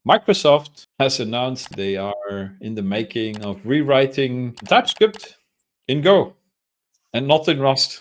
Microsoft has announced they are in the making of rewriting TypeScript in Go and not in Rust.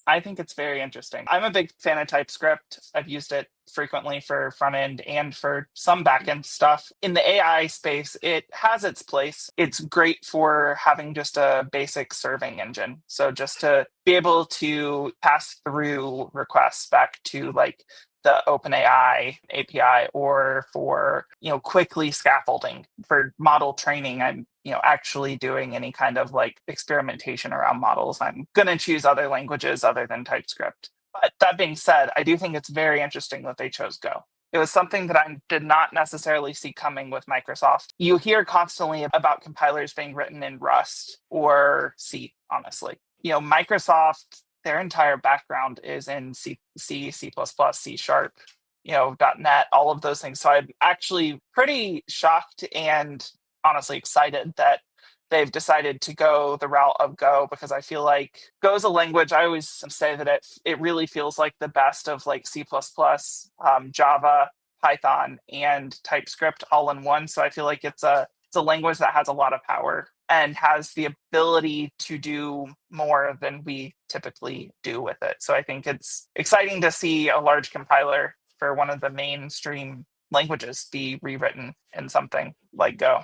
I think it's very interesting. I'm a big fan of TypeScript. I've used it frequently for front end and for some back end stuff. In the AI space, it has its place. It's great for having just a basic serving engine. So just to be able to pass through requests back to like the OpenAI API, or for quickly scaffolding for model training. I'm actually doing any kind of like experimentation around models, I'm going to choose other languages other than TypeScript. But that being said, I do think it's very interesting that they chose Go. It was something that I did not necessarily see coming with Microsoft. You hear constantly about compilers being written in Rust or C, honestly. Microsoft, their entire background is in C, C, C++, C Sharp, .NET, all of those things. So I'm actually pretty shocked and honestly excited that they've decided to go the route of Go, because I feel like Go is a language. I always say that it really feels like the best of like C++, Java, Python, and TypeScript all in one. So I feel like it's a language that has a lot of power and has the ability to do more than we typically do with it. So I think it's exciting to see a large compiler for one of the mainstream languages be rewritten in something like Go.